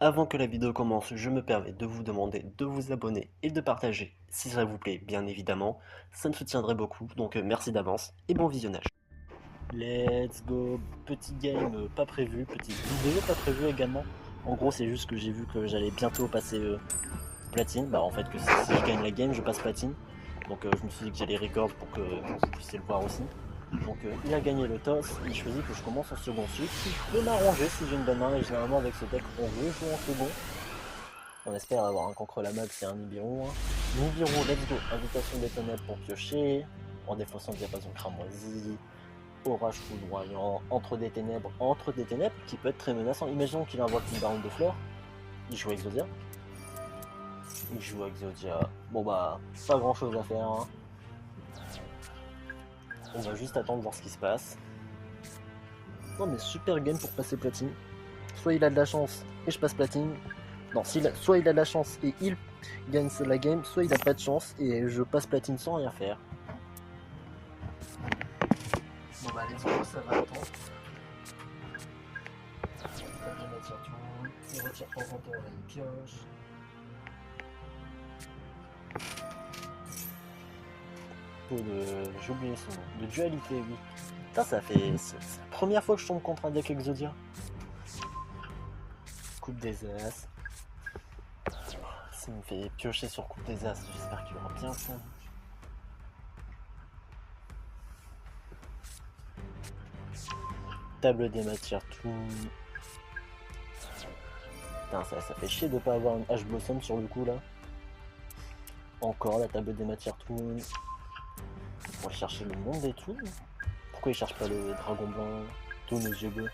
Avant que la vidéo commence, je me permets de vous demander de vous abonner et de partager si ça vous plaît, bien évidemment. Ça me soutiendrait beaucoup, donc merci d'avance et bon visionnage. Let's go, petit game pas prévu, petite vidéo pas prévue également. En gros, c'est juste que j'ai vu que j'allais bientôt passer platine. Bah, en fait, que si je gagne la game, je passe platine. Donc, je me suis dit que j'allais record pour que vous puissiez le voir aussi. Donc, il a gagné le toss, il choisit que je commence en second suite, qui peut m'arranger si j'ai une bonne main. Et généralement, avec ce deck, on veut jouer en second. On espère avoir un Cancre Lamax et un Nibiru. Nibiru, let's go. Invitation des ténèbres pour piocher. En défaussant diapason cramoisi. Orage foudroyant. Entre des ténèbres. Entre des ténèbres qui peut être très menaçant. Imaginons qu'il invoque une baronne de fleurs. Il joue Exodia. Il joue Exodia. Bon bah, pas grand chose à faire. Hein. On va juste attendre voir ce qui se passe. Non mais super game pour passer platine. Soit il a de la chance et je passe platine. Non, soit il a de la chance et il gagne la game, soit il a pas de chance et je passe platine sans rien faire. Bon bah let's go, ça va attendre. Il retire de temps en temps, là, il pioche. J'ai oublié son nom. De dualité, oui. Putain, ça fait... C'est la première fois que je tombe contre un deck Exodia. Coupe des As. Ça me fait piocher sur Coupe des As, j'espère qu'il aura bien ça. Table des matières, tout. Putain, ça fait chier de pas avoir une H Blossom sur le coup là. Encore la table des matières, tout. On va chercher le monde et tout. Pourquoi il cherche pas le dragon blanc, tous nos yeux bleus?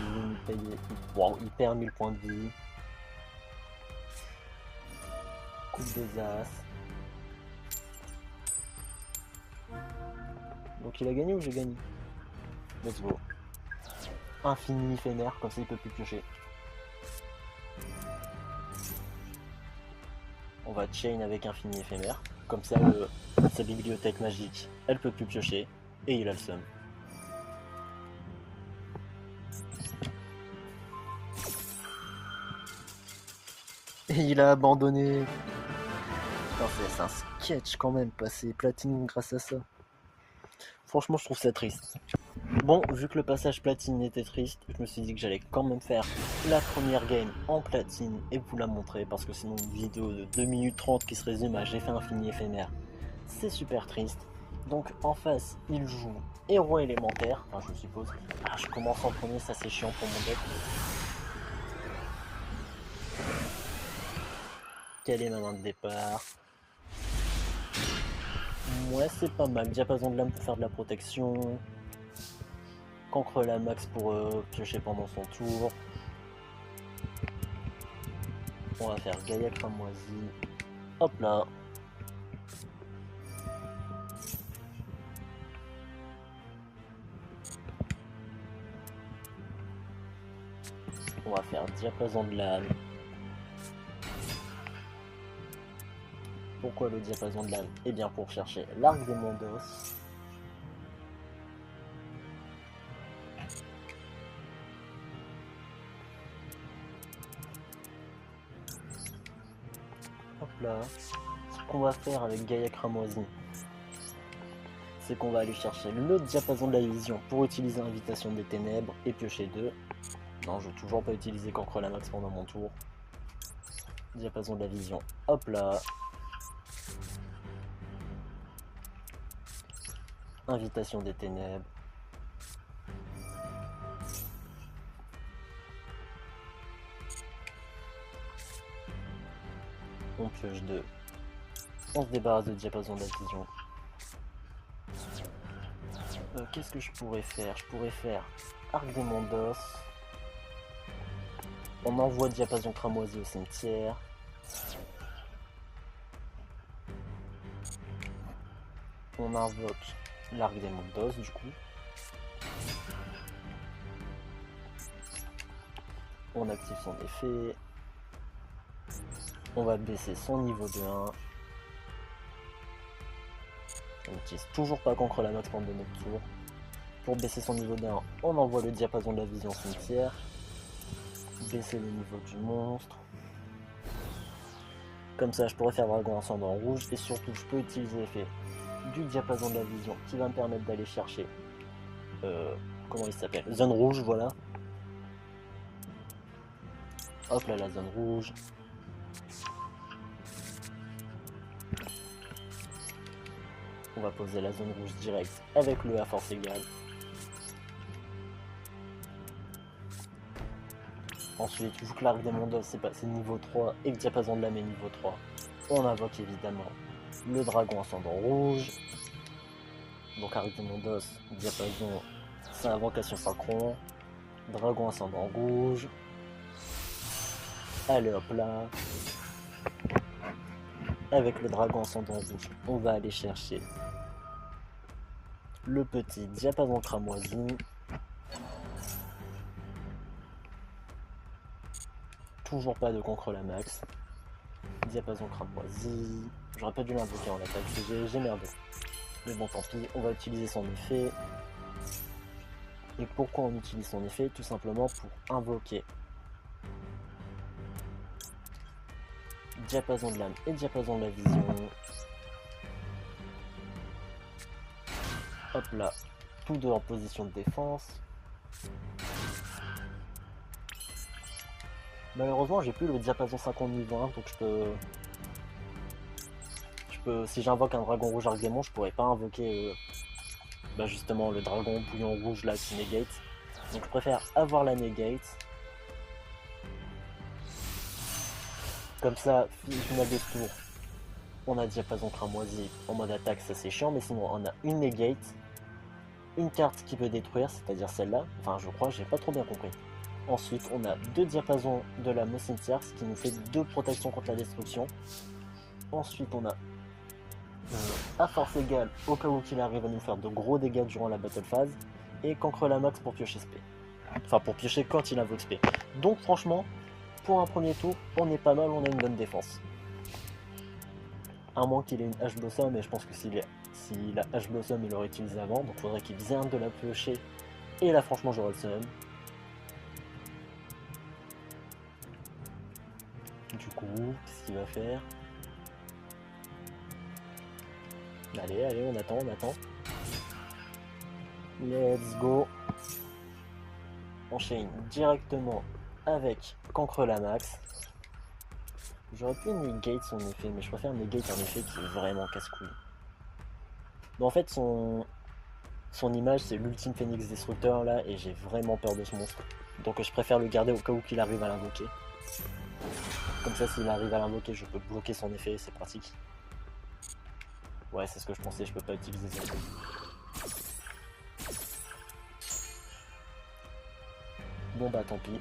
Monde et tout, wow, il perd 1000 points de vie. Coupe des As. Donc il a gagné ou j'ai gagné? Let's go. Infini éphémère, comme ça il peut plus piocher. On va chain avec infini éphémère. Comme ça sa bibliothèque magique, elle peut plus piocher. Et il a le seum. Et il a abandonné. C'est un sketch quand même, passer platine grâce à ça. Franchement, je trouve ça triste. Bon, vu que le passage platine était triste, je me suis dit que j'allais quand même faire la première game en platine et vous la montrer parce que sinon une vidéo de 2 minutes 30 qui se résume à j'ai fait infini éphémère, c'est super triste. Donc en face, il joue héros élémentaire, enfin je suppose. Ah, je commence en premier, ça c'est chiant pour mon deck. Quelle est ma main de départ? Ouais, c'est pas mal. Diapason de lame pour faire de la protection. Cancre la max pour piocher pendant son tour. On va faire Gaïa cramoisi. Hop là. On va faire diapason de lame. Pourquoi le diapason de lame? Eh bien pour chercher l'arc des mondos. Hop là. Ce qu'on va faire avec Gaïa cramoisi, c'est qu'on va aller chercher le diapason de la vision pour utiliser Invitation des ténèbres et piocher 2. Non, je veux toujours pas utiliser Cancre la max pendant mon tour. Diapason de la vision. Hop là. Invitation des ténèbres. On pioche 2. On se débarrasse de diapason de la vision. Qu'est-ce que je pourrais faire? Je pourrais faire arc des mondos. On envoie diapason cramoisi au cimetière. On invoque l'arc des mondos du coup. On active son effet. On va baisser son niveau de 1. On n'utilise toujours pas Cancre la Max pendant notre tour. Pour baisser son niveau d'1, on envoie le diapason de la vision cimetière. Baisser le niveau du monstre. Comme ça, je pourrais faire dragon ascendant rouge. Et surtout, je peux utiliser l'effet du diapason de la vision qui va me permettre d'aller chercher... comment il s'appelle? Zone rouge, voilà. Hop là, la zone rouge. On va poser la zone rouge direct avec le à force égale. Ensuite, vu que l'arc des mondos c'est passé niveau 3 et le diapason de l'âme est niveau 3, on invoque évidemment le dragon ascendant rouge. Donc arc des mondos, diapason, c'est invocation synchron. Dragon ascendant rouge. Allez hop là. Avec le dragon ascendant rouge, on va aller chercher le petit diapason cramoisi. Toujours pas de Cancre la Max. Diapason cramoisi. J'aurais pas dû l'invoquer en attaque, j'ai merdé. Mais bon, tant pis, on va utiliser son effet. Et pourquoi on utilise son effet? Tout simplement pour invoquer diapason de l'âme et diapason de la vision. Hop là, tous deux en position de défense. Malheureusement, j'ai plus le diapason 50 niveau 1, donc si j'invoque un dragon rouge arc démon, je pourrais pas invoquer justement le dragon bouillon rouge là qui negate. Donc je préfère avoir la negate. Comme ça, finale de tour, on a diapason cramoisi en mode attaque, ça c'est chiant, mais sinon on a une negate, une carte qui peut détruire, c'est-à-dire celle-là, enfin je crois, j'ai pas trop bien compris. Ensuite, on a deux diapasons de la au cimetière, ce qui nous fait 2 protections contre la destruction. Ensuite, on a à force égale, au cas où il arrive à nous faire de gros dégâts durant la battle phase, et Cancre la Max pour piocher SP. Enfin, pour piocher quand il invoque SP. Donc franchement, pour un premier tour, on est pas mal, on a une bonne défense. À moins qu'il ait une H Blossom, mais je pense que s'il a H Blossom, il l'aurait utilisé avant, donc il faudrait qu'il vienne de la piocher. Et là, franchement, j'aurais le seum. Du coup, qu'est-ce qu'il va faire? Allez, on attend. Let's go. Enchaîne directement avec Cancre la Max. J'aurais pu negate son effet, mais je préfère negate un effet qui est vraiment casse-couille. Mais en fait, son image, c'est l'ultime Phoenix Destructeur là, et j'ai vraiment peur de ce monstre. Donc je préfère le garder au cas où qu'il arrive à l'invoquer. Comme ça, s'il arrive à l'invoquer, je peux bloquer son effet, c'est pratique. Ouais, c'est ce que je pensais, je peux pas utiliser ça. Bon bah tant pis.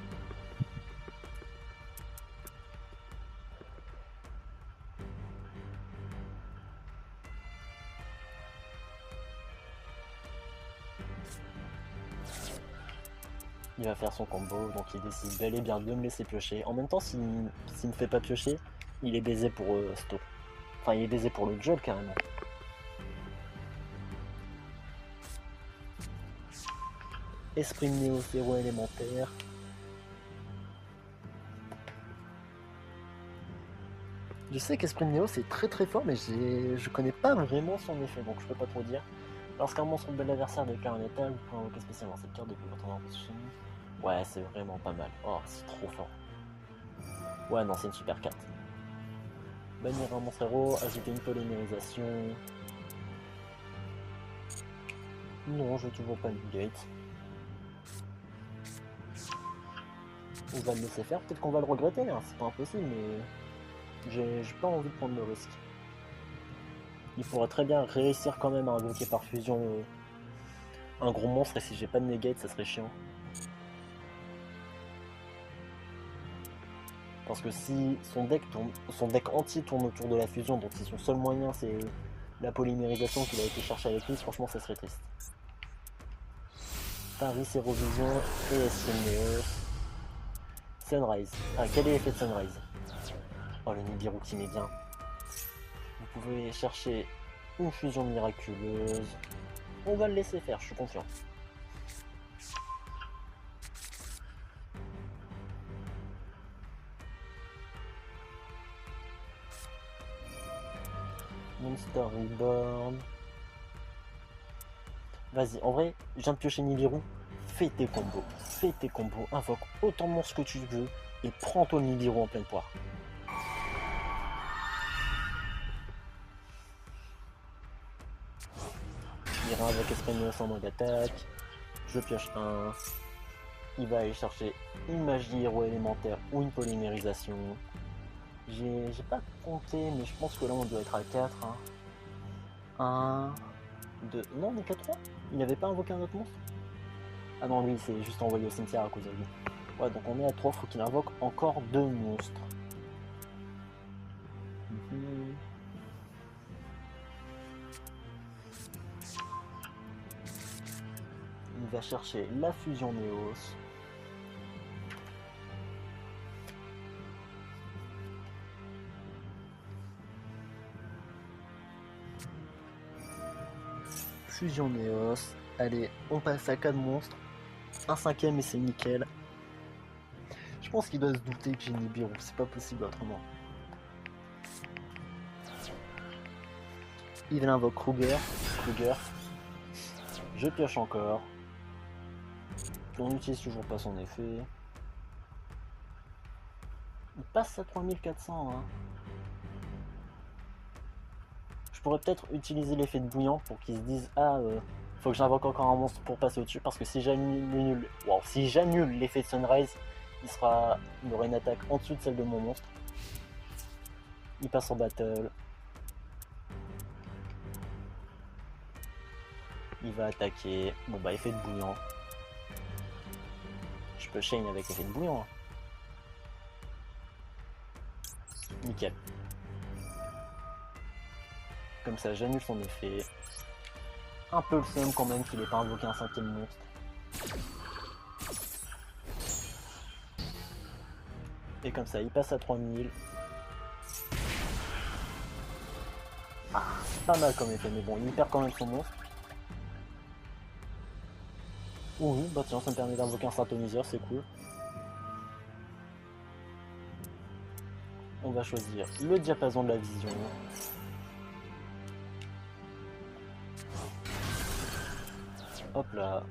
Il va faire son combo, donc il décide bel et bien de me laisser piocher. En même temps, s'il me fait pas piocher, il est baisé pour Sto. Enfin, il est baisé pour le job carrément. Esprit Néo, héros élémentaire. Je sais qu'Esprit Néo c'est très fort, mais je connais pas vraiment son effet, donc je peux pas trop dire. Lorsqu'un monstre de l'adversaire déclare un état, vous pouvez invoquer spécialement cette carte depuis votre position. Ouais, c'est vraiment pas mal. Oh, c'est trop fort. Ouais, non, c'est une super carte. Bannir un monstre héros, ajouter une polymérisation. Non, je veux toujours pas une gate. On va le laisser faire, peut-être qu'on va le regretter, hein. C'est pas impossible, mais j'ai pas envie de prendre le risque. Il pourrait très bien réussir quand même à invoquer par fusion un gros monstre, et si j'ai pas de negate, ça serait chiant. Parce que si son deck entier tourne autour de la fusion, donc si son seul moyen c'est la polymérisation qu'il a été chercher avec lui, franchement ça serait triste. Paris, Hérovision et Esquimeo. Sunrise. Ah, quel est l'effet de Sunrise? Oh, le Nibiru qui met bien. Vous pouvez chercher une fusion miraculeuse. On va le laisser faire, je suis confiant. Monster Reborn. Vas-y, en vrai, je viens de piocher Nibiru. Fais tes combos, invoque autant de monstres que tu veux et prends-toi le Nibiru en pleine poire. Il réinvoque Espagnos en mode attaque. Je pioche un. Il va aller chercher une magie héros élémentaire ou une polymérisation. J'ai pas compté, mais je pense que là on doit être à 4. 1, 2. Non, on est qu'à 3. Il n'avait pas invoqué un autre monstre. Ah non, lui, il s'est juste envoyé au cimetière à cause de lui. Ouais, donc on est à 3, faut qu'il invoque encore 2 monstres. Il va chercher la fusion Néos. Fusion Néos. Allez, on passe à 4 monstres. Un 5ème et c'est nickel. Je pense qu'il doit se douter que j'ai Nibiru, c'est pas possible autrement. Il invoque Kruger. Je pioche encore. On n'utilise toujours pas son effet. Il passe à 3400. Hein. Je pourrais peut-être utiliser l'effet de bouillant pour qu'ils se disent ah faut que j'invoque encore un monstre pour passer au-dessus parce que si j'annule l'effet de Sunrise, il aura une attaque en dessous de celle de mon monstre. Il passe en battle. Il va attaquer. Bon bah effet de bouillant. Je peux chain avec effet de bouillant. Nickel. Comme ça j'annule son effet. Un peu le seum quand même qu'il n'ait pas invoqué un 5ème monstre. Et comme ça il passe à 3000. Ah, c'est pas mal comme effet, mais bon, il perd quand même son monstre. Oh oui, bah tiens, ça me permet d'invoquer un synthoniseur, c'est cool. On va choisir le diapason de la vision. Hop là.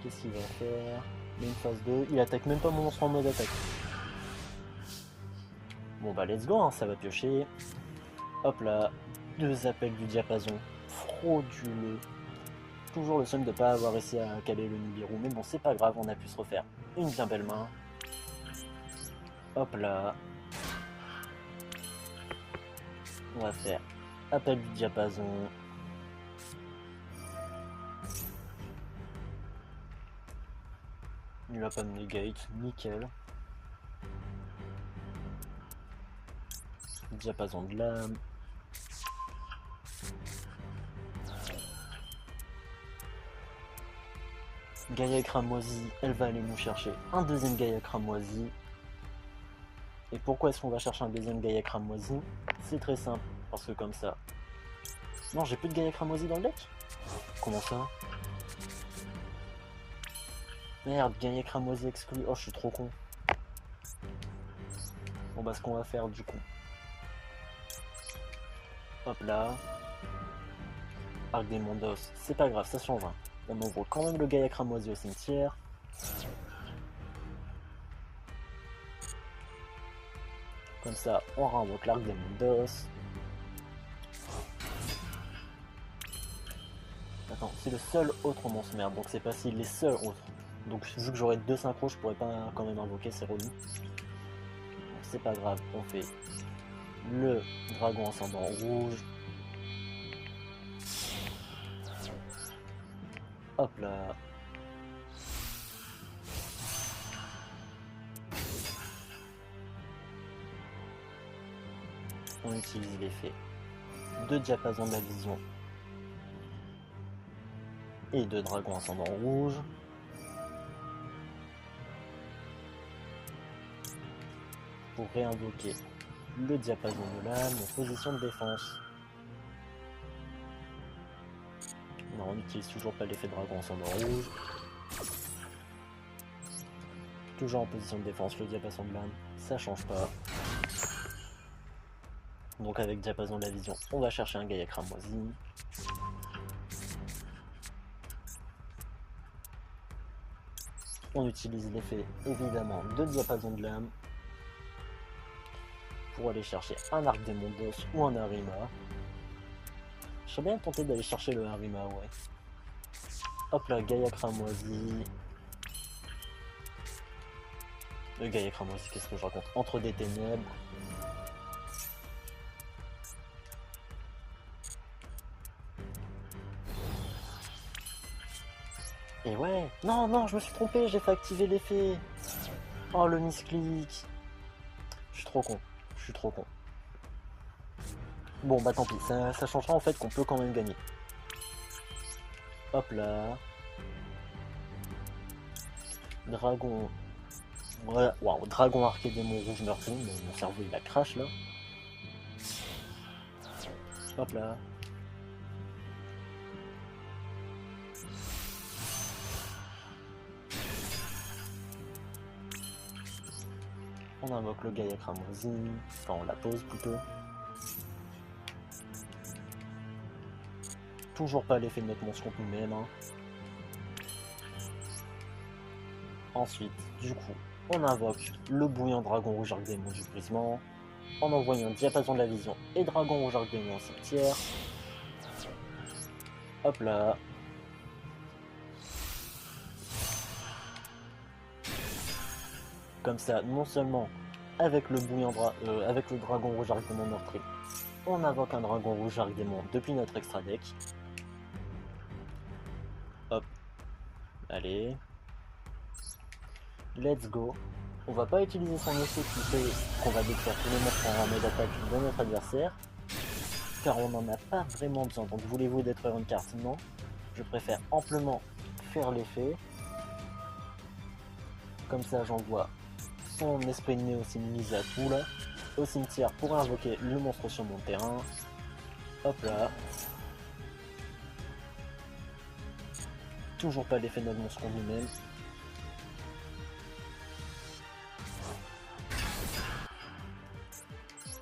Qu'est-ce qu'il va faire? Il y a une phase 2. Il attaque même pas mon monstre en mode attaque. Bon bah let's go, hein, ça va piocher. Hop là. 2 appels du diapason. Frauduleux. Toujours le seum de pas avoir réussi à caler le Nibiru. Mais bon, c'est pas grave, on a pu se refaire une bien belle main. Hop là. On va faire appel du diapason. Il va pas me negate, nickel. Diapason de l'âme. Gaïa cramoisie, elle va aller nous chercher un deuxième Gaïa cramoisie. Et pourquoi est-ce qu'on va chercher un deuxième Gaïa cramoisie? C'est très simple, parce que comme ça... Non, j'ai plus de Gaïa cramoisie dans le deck? Comment ça? Merde, Gaïa cramoisie exclu. Oh, je suis trop con. Bon bah ce qu'on va faire du coup. Hop là. Arc des Mondos, c'est pas grave, ça change. On envoie quand même le Gaïa cramoisie au cimetière. Comme ça, on renvoie l'Arc des Mondos. Attends, c'est le seul autre monstre merde, donc c'est pas si les seuls autres. Donc vu que j'aurais 2 synchros, je pourrais pas quand même invoquer, c'est relou. C'est pas grave, on fait le dragon ascendant rouge. Hop là. On utilise l'effet de diapason de la vision et de dragon ascendant rouge. pour réinvoquer le diapason de l'âme en position de défense. Non, on n'utilise toujours pas l'effet dragon en sombre rouge. Toujours en position de défense, le diapason de l'âme, ça change pas. Donc avec diapason de la vision, on va chercher un Gaïa cramoisi. On utilise l'effet évidemment de diapason de l'âme pour aller chercher un arc démon d'os ou un Harima. Je serais bien tenté d'aller chercher le Harima, ouais. Hop là, Gaïa cramoisi. Le Gaïa cramoisi, qu'est-ce que je raconte? Entre des ténèbres. Et ouais, non, non, je me suis trompé, j'ai fait activer l'effet. Oh, le misclick. Je suis trop con, je suis trop con. Bon, bah tant pis, ça changera en fait qu'on peut quand même gagner. Hop là. Dragon. Voilà, waouh, dragon arqué démon rouge meurtrier, mon cerveau il a crash là. Hop là. On invoque le Gaïa cramoisi, enfin on la pose plutôt. Toujours pas l'effet de notre monstre contre nous-mêmes. Hein. Ensuite, du coup, on invoque le bouillant dragon rouge arc démon du brisement, en envoyant diapason de la vision et dragon rouge arc démon en cimetière. Hop là. Comme ça, non seulement avec le avec le dragon rouge arc démon meurtrier, on invoque un dragon rouge arc démon depuis notre extra deck. Hop. Allez. Let's go. On va pas utiliser son effet qui fait qu'on va détruire tous les monstres en mode attaque de notre adversaire, car on n'en a pas vraiment besoin. Donc voulez-vous détruire une carte? Non. Je préfère amplement faire l'effet. Comme ça j'envoie son esprit de néo mise à tout là, au cimetière pour invoquer le monstre sur mon terrain. Hop là. Toujours pas l'effet de notre monstre contre lui-même.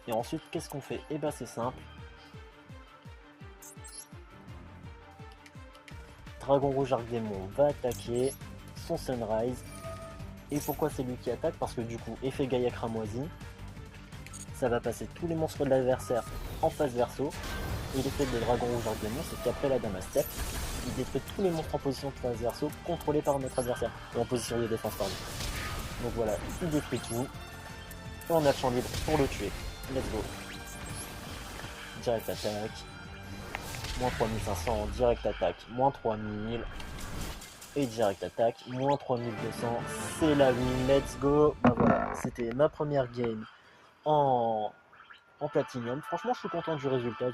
Et ensuite, qu'est-ce qu'on fait? Eh ben c'est simple. Dragon rouge arc démon va attaquer son Sunrise. Et pourquoi c'est lui qui attaque? Parce que du coup, effet Gaïa cramoisi, ça va passer tous les monstres de l'adversaire en face verso. Et l'effet de Dragon rouge arc démon, c'est qu'après la dame à step, il détruit tous les monstres en position de face verso contrôlés par notre adversaire. Ou en position de défense, pardon. Donc voilà, il détruit tout. Et on a le champ libre pour le tuer. Let's go. Direct attaque. Moins 3500, direct attaque, moins 3000. Et direct attaque, moins 3200. C'est la win, let's go. Bah voilà, c'était ma première game en Platinum. Franchement, je suis content du résultat.